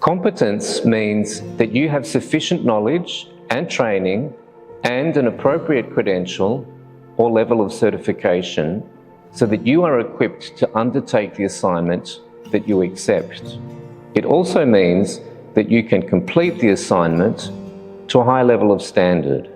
Competence means that you have sufficient knowledge and training and an appropriate credential or level of certification so that you are equipped to undertake the assignment that you accept. It also means that you can complete the assignment to a high level of standard.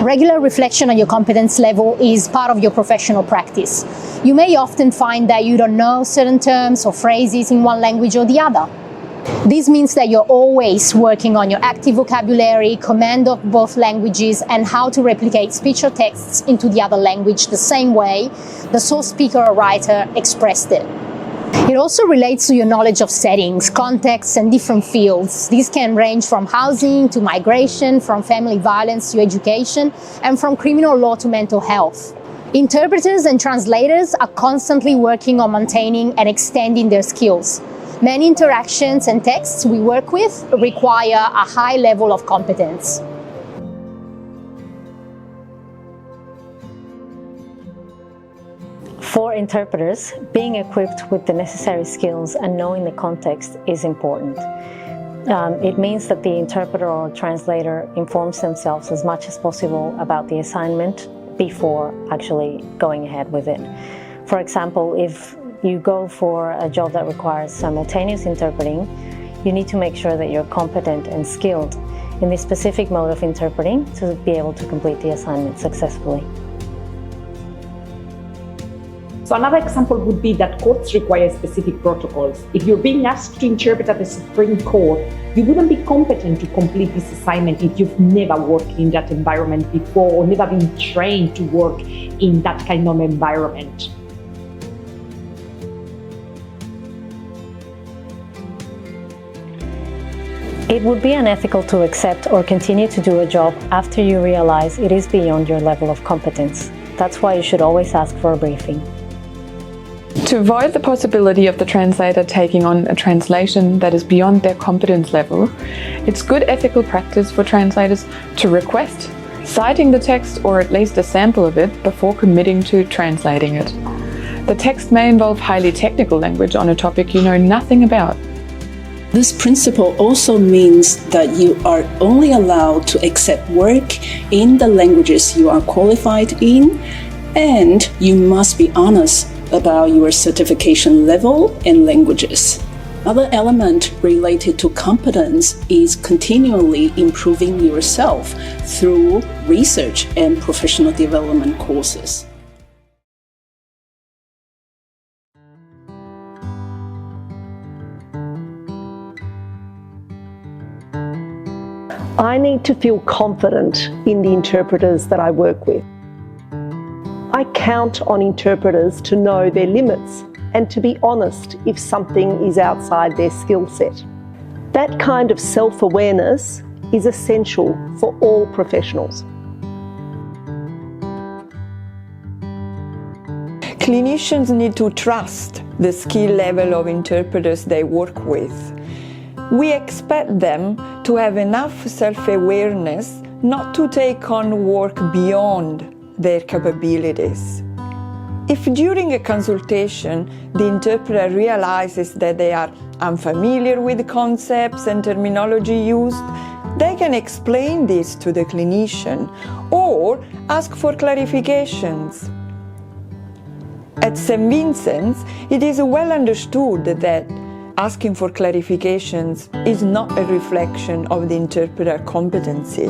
Regular reflection on your competence level is part of your professional practice. You may often find that you don't know certain terms or phrases in one language or the other. This means that you're always working on your active vocabulary, command of both languages, and how to replicate speech or texts into the other language the same way the source speaker or writer expressed it. It also relates to your knowledge of settings, contexts, and different fields. These can range from housing to migration, from family violence to education, and from criminal law to mental health. Interpreters and translators are constantly working on maintaining and extending their skills. Many interactions and texts we work with require a high level of competence. For interpreters, being equipped with the necessary skills and knowing the context is important. It means that the interpreter or translator informs themselves as much as possible about the assignment before actually going ahead with it. For example, if you go for a job that requires simultaneous interpreting, you need to make sure that you're competent and skilled in this specific mode of interpreting to be able to complete the assignment successfully. So another example would be that courts require specific protocols. If you're being asked to interpret at the Supreme Court, you wouldn't be competent to complete this assignment if you've never worked in that environment before or never been trained to work in that kind of environment. It would be unethical to accept or continue to do a job after you realize it is beyond your level of competence. That's why you should always ask for a briefing. To avoid the possibility of the translator taking on a translation that is beyond their competence level, it's good ethical practice for translators to request citing the text or at least a sample of it before committing to translating it. The text may involve highly technical language on a topic you know nothing about. This principle also means that you are only allowed to accept work in the languages you are qualified in, and you must be honest about your certification level and languages. Another element related to competence is continually improving yourself through research and professional development courses. I need to feel confident in the interpreters that I work with. I count on interpreters to know their limits and to be honest if something is outside their skill set. That kind of self-awareness is essential for all professionals. Clinicians need to trust the skill level of interpreters they work with. We expect them to have enough self-awareness not to take on work beyond their capabilities. If during a consultation the interpreter realizes that they are unfamiliar with concepts and terminology used, they can explain this to the clinician or ask for clarifications. At St. Vincent's, it is well understood that asking for clarifications is not a reflection of the interpreter competency.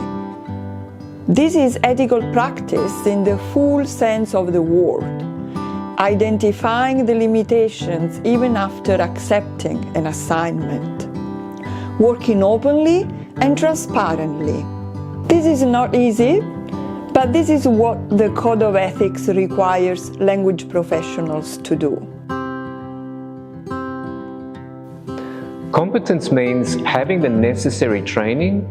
This is ethical practice in the full sense of the word, identifying the limitations even after accepting an assignment, working openly and transparently. This is not easy, but this is what the Code of Ethics requires language professionals to do. Competence means having the necessary training,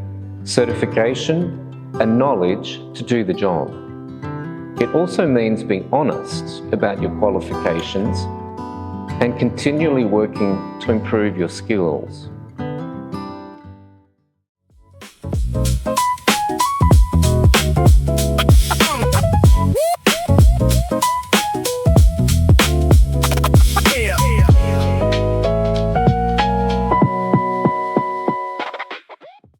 certification, and knowledge to do the job. It also means being honest about your qualifications and continually working to improve your skills.